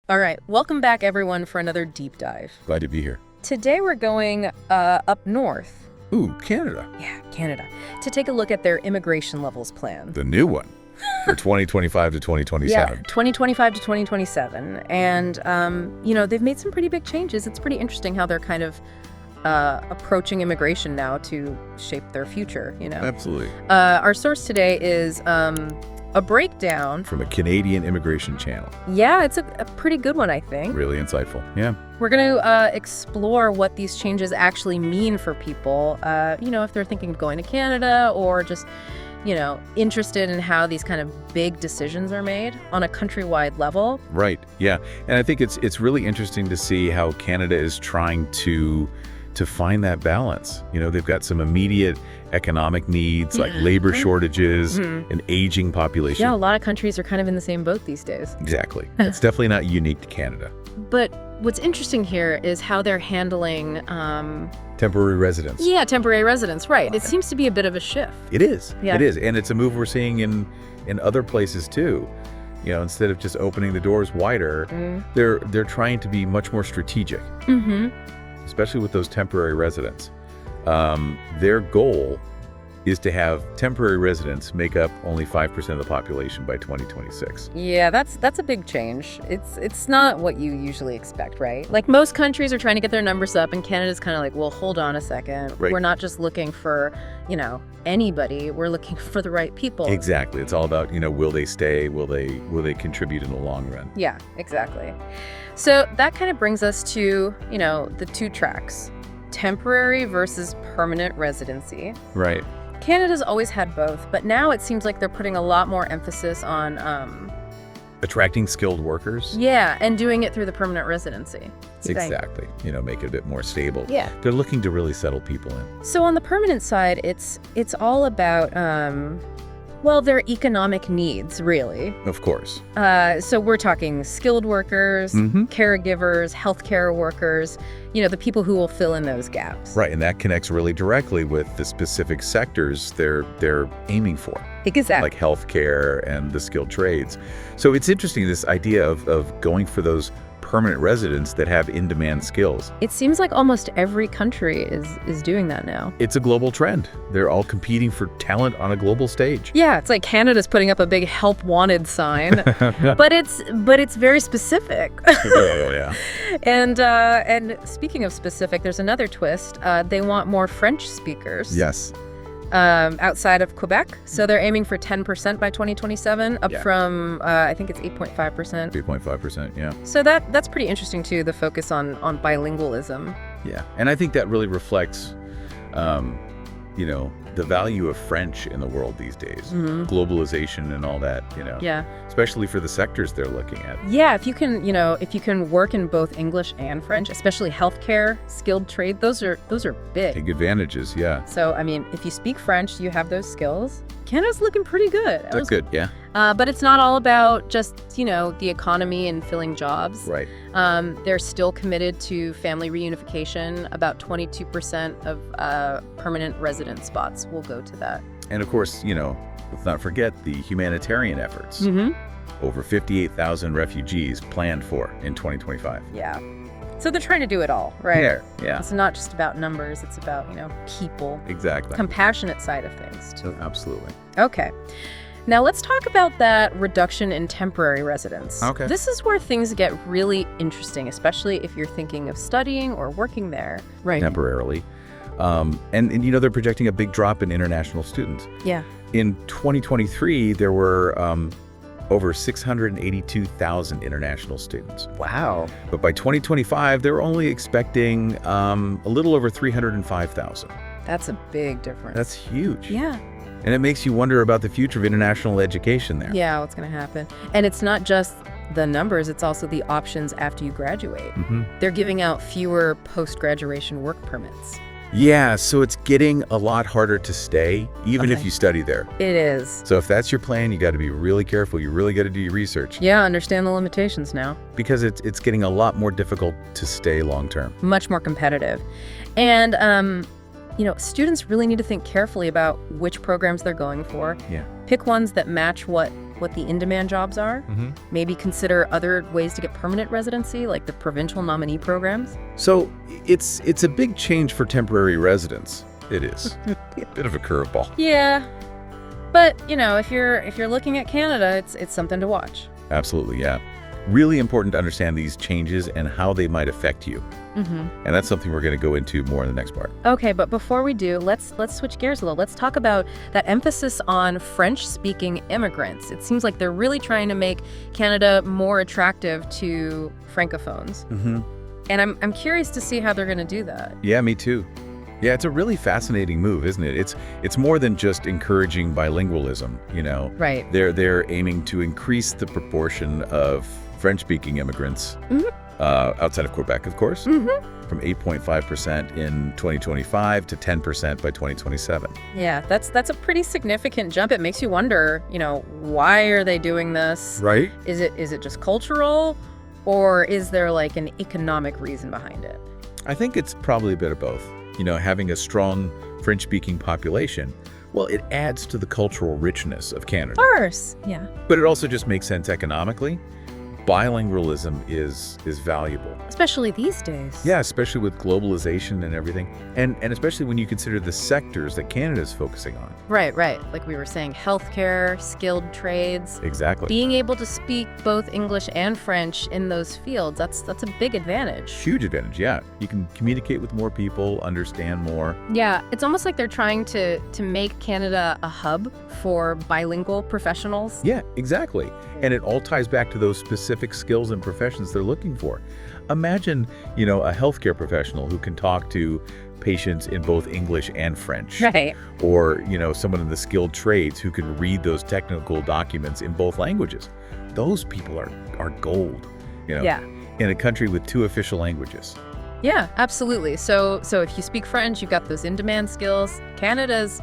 All right, welcome back everyone for another deep dive. Glad to be here. Today we're going up north. Ooh, Canada. Yeah, Canada. To take a look at their immigration levels plan. The new one for 2025 to 2027. Yeah, 2025 to 2027. And, they've made some pretty big changes. It's pretty interesting how they're kind of approaching immigration now to shape their future, Absolutely. Our source today is a breakdown. From a Canadian immigration channel. Yeah, it's a pretty good one, I think. Really insightful. Yeah. We're going to explore what these changes actually mean for people, if they're thinking of going to Canada or just, interested in how these kind of big decisions are made on a countrywide level. Right. Yeah. And I think it's really interesting to see how Canada is trying to find that balance. They've got some immediate economic needs like labor shortages, an aging population. Yeah, a lot of countries are kind of in the same boat these days. Exactly. It's definitely not unique to Canada. But what's interesting here is how they're handling temporary residence. Yeah, temporary residence, right. It seems to be a bit of a shift. It is. Yeah. It is. And it's a move we're seeing in other places too. Instead of just opening the doors wider, they're trying to be much more strategic. Especially with those temporary residents. Their goal is to have temporary residents make up only 5% of the population by 2026. Yeah, that's a big change. It's not what you usually expect, right? Like most countries are trying to get their numbers up, and Canada's kind of like, well, hold on a second. Right. We're not just looking for, anybody. We're looking for the right people. Exactly. It's all about, will they stay? Will they contribute in the long run? Yeah, exactly. So that kind of brings us to, the two tracks, temporary versus permanent residency. Right. Canada's always had both, but now it seems like they're putting a lot more emphasis on attracting skilled workers. Yeah, and doing it through the permanent residency. Exactly. Make it a bit more stable. Yeah. They're looking to really settle people in. So on the permanent side, it's all about their economic needs, really. Of course. So we're talking skilled workers, caregivers, healthcare workers, the people who will fill in those gaps. Right, and that connects really directly with the specific sectors they're aiming for. Exactly. Like healthcare and the skilled trades. So it's interesting, this idea of going for those permanent residents that have in-demand skills. It seems like almost every country is doing that now. It's a global trend. They're all competing for talent on a global stage. Yeah, it's like Canada's putting up a big help wanted sign, but it's very specific. Oh, yeah. And speaking of specific, there's another twist. They want more French speakers. Yes. Outside of Quebec. So they're aiming for 10% by 2027, up from, I think it's 8.5%. 8.5%, yeah. So that's pretty interesting, too, the focus on bilingualism. Yeah, and I think that really reflects, the value of French in the world these days. Globalization and all that, Yeah. Especially for the sectors they're looking at. Yeah, if you can work in both English and French, especially healthcare, skilled trade, those are big. Take advantages, yeah. So, if you speak French, you have those skills. Canada's looking pretty good. That's good, yeah. But it's not all about just, the economy and filling jobs. Right. They're still committed to family reunification. About 22% of permanent resident spots will go to that. And of course, let's not forget the humanitarian efforts. Over 58,000 refugees planned for in 2025. Yeah. So they're trying to do it all, right? Yeah. It's not just about numbers. It's about, people. Exactly. Compassionate side of things, too. Absolutely. Okay. Now let's talk about that reduction in temporary residence. Okay. This is where things get really interesting, especially if you're thinking of studying or working there. Right. Temporarily. And they're projecting a big drop in international students. Yeah. In 2023, there were over 682,000 international students. Wow. But by 2025, they're only expecting a little over 305,000. That's a big difference. That's huge. Yeah. And it makes you wonder about the future of international education there. Yeah, what's going to happen? And it's not just the numbers, it's also the options after you graduate. They're giving out fewer post-graduation work permits. Yeah, so it's getting a lot harder to stay, even if you study there. It is. So if that's your plan, you got to be really careful. You really got to do your research. Yeah, understand the limitations now. Because it's getting a lot more difficult to stay long term. Much more competitive. And, students really need to think carefully about which programs they're going for. Yeah. Pick ones that match what what the in-demand jobs are. Maybe consider other ways to get permanent residency, like the provincial nominee programs. So it's a big change for temporary residents. It is. A bit of a curveball. Yeah. But, if you're looking at Canada, it's something to watch. Absolutely, yeah. Really important to understand these changes and how they might affect you. And that's something we're going to go into more in the next part. Okay, but before we do, let's switch gears a little. Let's talk about that emphasis on French-speaking immigrants. It seems like they're really trying to make Canada more attractive to Francophones. And I'm curious to see how they're going to do that. Yeah, me too. Yeah, it's a really fascinating move, isn't it? It's more than just encouraging bilingualism, Right. They're aiming to increase the proportion of French-speaking immigrants outside of Quebec, of course, from 8.5% in 2025 to 10% by 2027. Yeah, that's a pretty significant jump. It makes you wonder, why are they doing this? Right. Is it just cultural, or is there like an economic reason behind it? I think it's probably a bit of both. Having a strong French-speaking population, well, it adds to the cultural richness of Canada. Of course, yeah. But it also just makes sense economically. Bilingualism is valuable. Especially these days. Yeah, especially with globalization and everything. And especially when you consider the sectors that Canada is focusing on. Right. Like we were saying, healthcare, skilled trades. Exactly. Being able to speak both English and French in those fields, that's a big advantage. Huge advantage, yeah. You can communicate with more people, understand more. Yeah, it's almost like they're trying to make Canada a hub for bilingual professionals. Yeah, exactly. And it all ties back to those specific skills and professions they're looking for. Imagine, a healthcare professional who can talk to patients in both English and French. Right. Or, someone in the skilled trades who can read those technical documents in both languages. Those people are gold, Yeah. in a country with 2 official languages. Yeah, absolutely. So if you speak French, you've got those in-demand skills. Canada's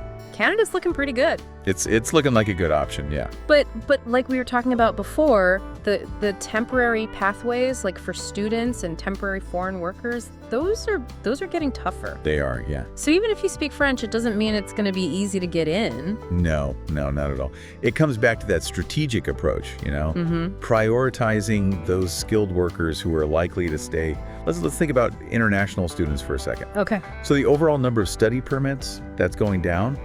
looking pretty good. It's looking like a good option, yeah. But like we were talking about before, the temporary pathways, like for students and temporary foreign workers, those are getting tougher. They are, yeah. So even if you speak French, it doesn't mean it's going to be easy to get in. No, not at all. It comes back to that strategic approach, prioritizing those skilled workers who are likely to stay. Let's think about international students for a second. Okay. So the overall number of study permits, that's going down,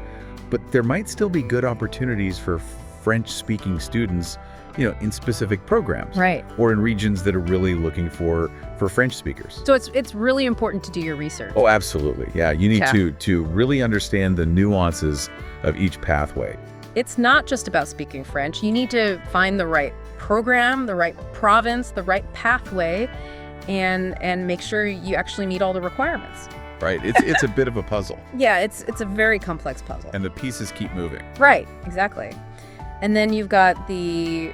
but there might still be good opportunities for French-speaking students, in specific programs. Right. Or in regions that are really looking for French speakers. So it's really important to do your research. Oh, absolutely. Yeah, you need to really understand the nuances of each pathway. It's not just about speaking French. You need to find the right program, the right province, the right pathway, and make sure you actually meet all the requirements. Right. It's a bit of a puzzle. Yeah, it's a very complex puzzle. And the pieces keep moving. Right, exactly. And then you've got the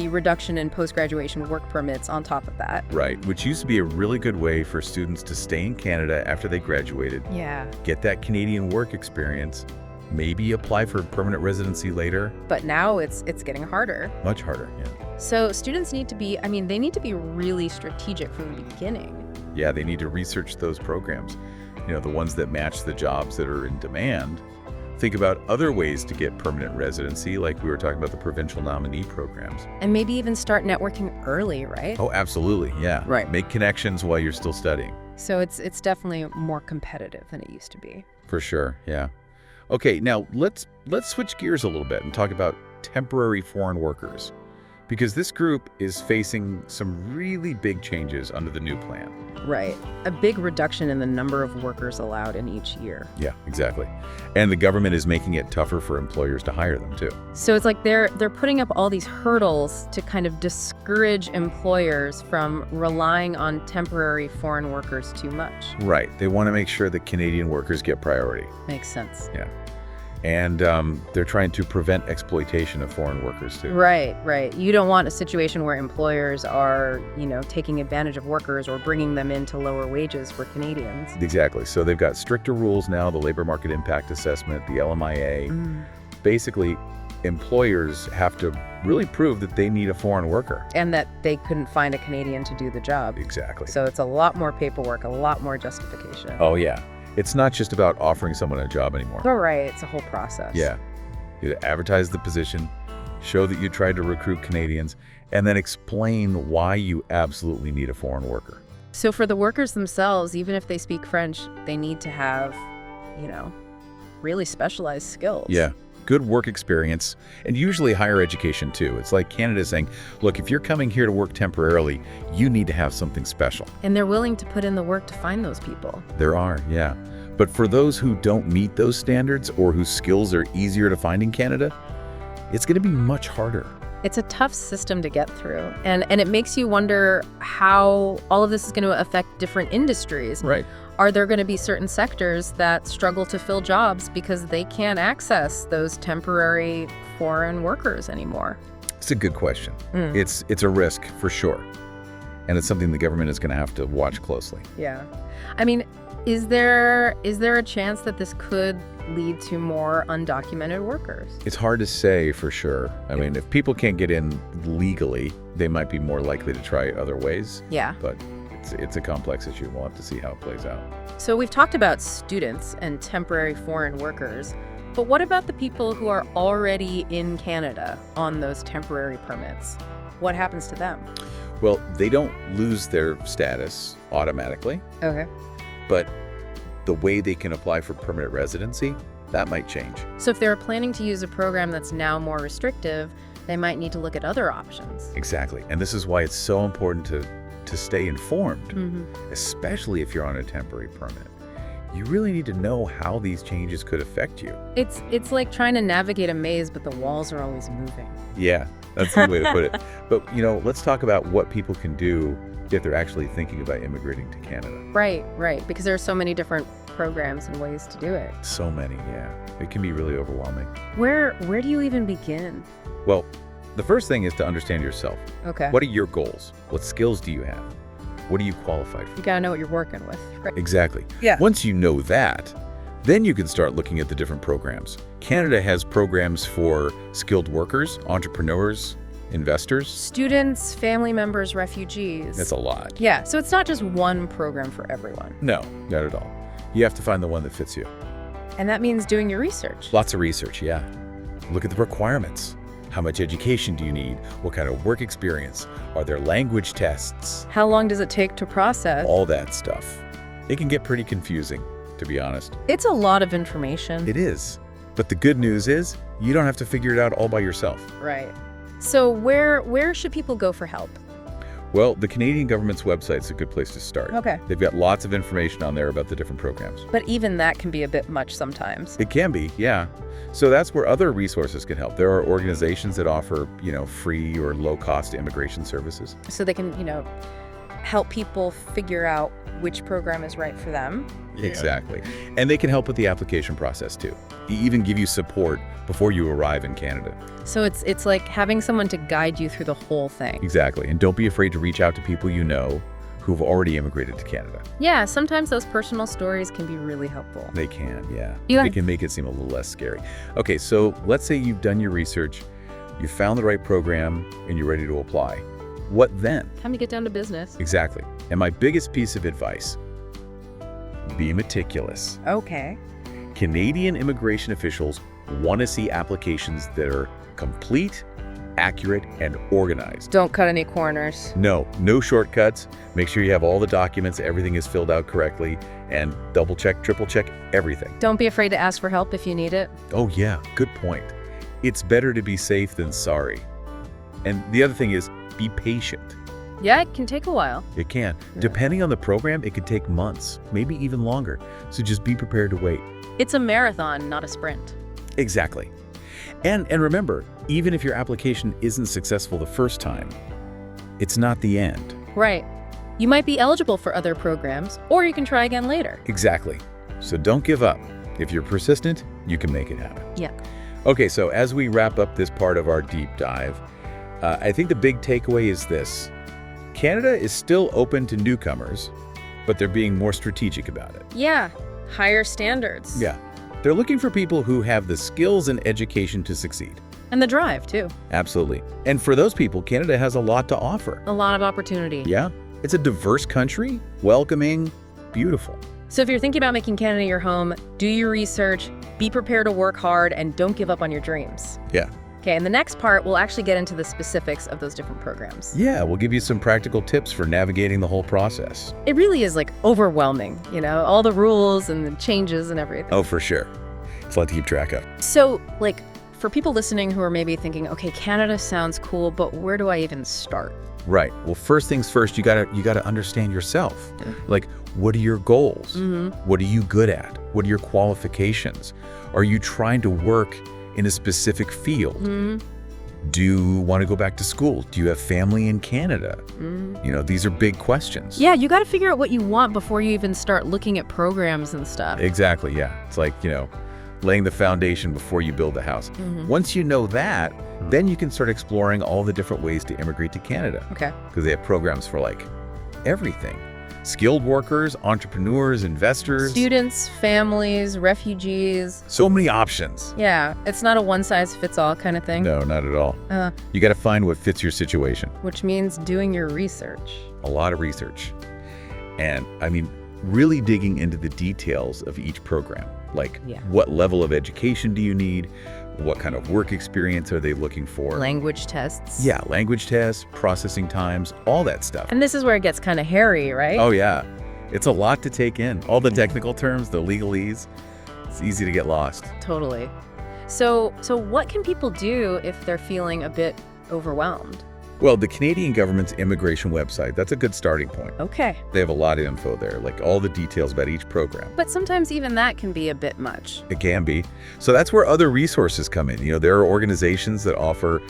reduction in post-graduation work permits on top of that. Right, which used to be a really good way for students to stay in Canada after they graduated. Yeah. Get that Canadian work experience, maybe apply for permanent residency later. But now it's getting harder. Much harder, yeah. So students need to be really strategic from the beginning. Yeah, they need to research those programs, the ones that match the jobs that are in demand. Think about other ways to get permanent residency, like we were talking about the provincial nominee programs. And maybe even start networking early, right? Oh, absolutely, yeah. Right. Make connections while you're still studying. So it's definitely more competitive than it used to be. For sure, yeah. Okay, now let's switch gears a little bit and talk about temporary foreign workers, because this group is facing some really big changes under the new plan. Right. A big reduction in the number of workers allowed in each year. Yeah, exactly. And the government is making it tougher for employers to hire them, too. So it's like they're putting up all these hurdles to kind of discourage employers from relying on temporary foreign workers too much. Right. They want to make sure that Canadian workers get priority. Makes sense. Yeah. And they're trying to prevent exploitation of foreign workers, too. Right. You don't want a situation where employers are, taking advantage of workers or bringing them into lower wages for Canadians. Exactly. So they've got stricter rules now, the Labor Market Impact Assessment, the LMIA. Basically, employers have to really prove that they need a foreign worker. And that they couldn't find a Canadian to do the job. Exactly. So it's a lot more paperwork, a lot more justification. Oh, yeah. It's not just about offering someone a job anymore. All right. It's a whole process. Yeah. You advertise the position, show that you tried to recruit Canadians, and then explain why you absolutely need a foreign worker. So for the workers themselves, even if they speak French, they need to have, really specialized skills. Yeah, good work experience, and usually higher education too. It's like Canada saying, look, if you're coming here to work temporarily, you need to have something special. And they're willing to put in the work to find those people. There are, yeah. But for those who don't meet those standards or whose skills are easier to find in Canada, it's going to be much harder. It's a tough system to get through. And it makes you wonder how all of this is going to affect different industries. Right. Are there going to be certain sectors that struggle to fill jobs because they can't access those temporary foreign workers anymore? It's a good question. It's a risk for sure. And it's something the government is going to have to watch closely. Yeah. I mean, is there a chance that this could lead to more undocumented workers? It's hard to say for sure. I mean, if people can't get in legally, they might be more likely to try other ways. Yeah. But it's a complex issue. We'll have to see how it plays out. So we've talked about students and temporary foreign workers, but what about the people who are already in Canada on those temporary permits? What happens to them? Well, they don't lose their status automatically, Okay. but the way they can apply for permanent residency, that might change. So if they're planning to use a program that's now more restrictive, they might need to look at other options. Exactly. And this is why it's so important to stay informed, especially if you're on a temporary permit. You really need to know how these changes could affect you. It's like trying to navigate a maze, but the walls are always moving. Yeah, that's the way to put it. But, let's talk about what people can do if they're actually thinking about immigrating to Canada. Right, because there are so many different programs and ways to do it. So many, yeah. It can be really overwhelming. Where do you even begin? Well, the first thing is to understand yourself. Okay. What are your goals? What skills do you have? What are you qualified for? You gotta know what you're working with. Right. Exactly. Yeah. Once you know that, then you can start looking at the different programs. Canada has programs for skilled workers, entrepreneurs, investors. Students, family members, refugees. That's a lot. Yeah, so it's not just one program for everyone. No, not at all. You have to find the one that fits you. And that means doing your research. Lots of research, yeah. Look at the requirements. How much education do you need? What kind of work experience? Are there language tests? How long does it take to process? All that stuff. It can get pretty confusing, to be honest. It's a lot of information. It is. But the good news is, you don't have to figure it out all by yourself. Right. So where should people go for help? Well, the Canadian government's website's a good place to start. Okay. They've got lots of information on there about the different programs. But even that can be a bit much sometimes. It can be, yeah. So that's where other resources can help. There are organizations that offer, free or low-cost immigration services. So they can, help people figure out which program is right for them. Yeah. Exactly. And they can help with the application process too. They even give you support before you arrive in Canada. So it's like having someone to guide you through the whole thing. Exactly. And don't be afraid to reach out to people you know who've already immigrated to Canada. Yeah, sometimes those personal stories can be really helpful. They can, yeah. Yeah. They can make it seem a little less scary. Okay, so let's say you've done your research, you found the right program, and you're ready to apply. What then? Time to get down to business. Exactly. And my biggest piece of advice, be meticulous. Okay. Canadian immigration officials want to see applications that are complete, accurate, and organized. Don't cut any corners. No shortcuts. Make sure you have all the documents, everything is filled out correctly, and double check, triple check everything. Don't be afraid to ask for help if you need it. Oh yeah, good point. It's better to be safe than sorry. And the other thing is, be patient. Yeah, it can take a while. It can. Yeah. Depending on the program, it could take months, maybe even longer. So just be prepared to wait. It's a marathon, not a sprint. Exactly. And remember, even if your application isn't successful the first time, it's not the end. Right. You might be eligible for other programs, or you can try again later. Exactly. So don't give up. If you're persistent, you can make it happen. Yeah. Okay, so as we wrap up this part of our deep dive, I think the big takeaway is this. Canada is still open to newcomers, but they're being more strategic about it. Yeah. Higher standards. Yeah. They're looking for people who have the skills and education to succeed. And the drive, too. Absolutely. And for those people, Canada has a lot to offer. A lot of opportunity. Yeah. It's a diverse country, welcoming, beautiful. So if you're thinking about making Canada your home, do your research, be prepared to work hard, and don't give up on your dreams. Yeah. Okay, and the next part, we'll actually get into the specifics of those different programs. Yeah, we'll give you some practical tips for navigating the whole process. It really is like overwhelming, all the rules and the changes and everything. Oh, for sure. It's a lot to keep track of. So, like, for people listening who are maybe thinking, okay, Canada sounds cool, but where do I even start? Right. Well, first things first, you gotta understand yourself. Like, what are your goals? What are you good at? What are your qualifications? Are you trying to work in a specific field? Do you want to go back to school? Do you have family in Canada? These are big questions. Yeah, you got to figure out what you want before you even start looking at programs and stuff. Exactly, yeah. It's like, laying the foundation before you build the house. Once you know that, then you can start exploring all the different ways to immigrate to Canada. Okay. Because they have programs for like everything. Skilled workers, entrepreneurs, investors. Students, families, refugees. So many options. Yeah, it's not a one-size-fits-all kind of thing. No, not at all. You got to find what fits your situation. Which means doing your research. A lot of research. And, really digging into the details of each program. Like, what level of education do you need? What kind of work experience are they looking for? Language tests. Yeah, language tests, processing times, all that stuff. And this is where it gets kind of hairy, right? Oh, yeah. It's a lot to take in. All the technical terms, the legalese, it's easy to get lost. Totally. So what can people do if they're feeling a bit overwhelmed? Well, the Canadian government's immigration website, that's a good starting point. Okay. They have a lot of info there, like all the details about each program. But sometimes even that can be a bit much. It can be. So that's where other resources come in. There are organizations that offer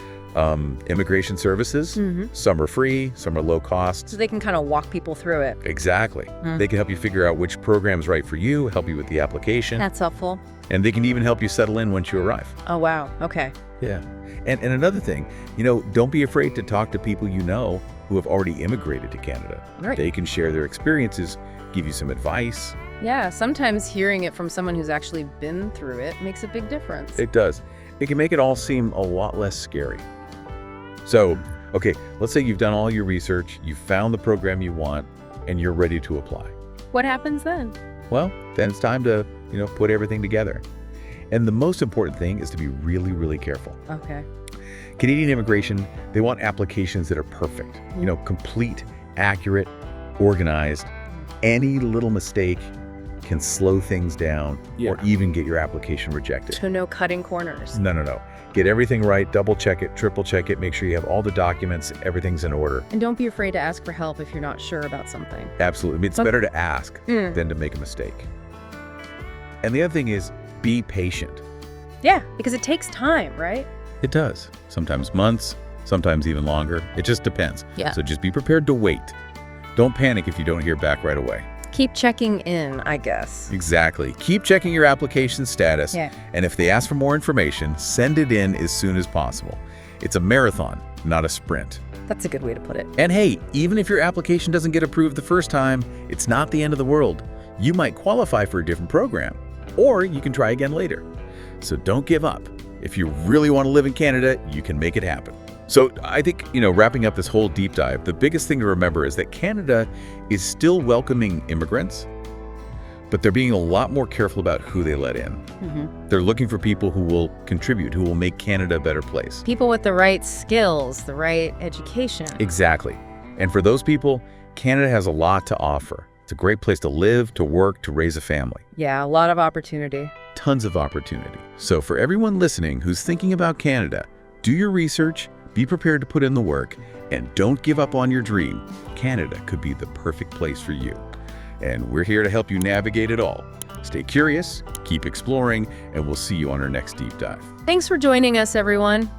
immigration services. Some are free, some are low cost. So they can kind of walk people through it. Exactly. They can help you figure out which program's right for you, help you with the application. That's helpful. And they can even help you settle in once you arrive. Oh, wow. Okay. Yeah. And another thing, don't be afraid to talk to people who have already immigrated to Canada. Right. They can share their experiences, give you some advice. Yeah, sometimes hearing it from someone who's actually been through it makes a big difference. It does. It can make it all seem a lot less scary. So, okay, let's say you've done all your research, you've found the program you want, and you're ready to apply. What happens then? Well, then it's time to, put everything together. And the most important thing is to be really, really careful. Okay. Canadian immigration, they want applications that are perfect, complete, accurate, organized. Any little mistake can slow things down or even get your application rejected. So no cutting corners. No. Get everything right, double check it, triple check it, make sure you have all the documents, everything's in order. And don't be afraid to ask for help if you're not sure about something. Absolutely. It's better to ask than to make a mistake. And the other thing is, be patient. Yeah, because it takes time, right? It does. Sometimes months, sometimes even longer. It just depends. Yeah. So just be prepared to wait. Don't panic if you don't hear back right away. Keep checking in, I guess. Exactly. Keep checking your application status. Yeah. And if they ask for more information, send it in as soon as possible. It's a marathon, not a sprint. That's a good way to put it. And hey, even if your application doesn't get approved the first time, it's not the end of the world. You might qualify for a different program, or you can try again later. So don't give up. If you really want to live in Canada, you can make it happen. So I think, wrapping up this whole deep dive, the biggest thing to remember is that Canada is still welcoming immigrants, but they're being a lot more careful about who they let in. They're looking for people who will contribute, who will make Canada a better place. People with the right skills, the right education. Exactly. And for those people, Canada has a lot to offer. It's a great place to live, to work, to raise a family. Yeah, a lot of opportunity. Tons of opportunity. So for everyone listening who's thinking about Canada, do your research, be prepared to put in the work, and don't give up on your dream. Canada could be the perfect place for you. And we're here to help you navigate it all. Stay curious, keep exploring, and we'll see you on our next deep dive. Thanks for joining us, everyone.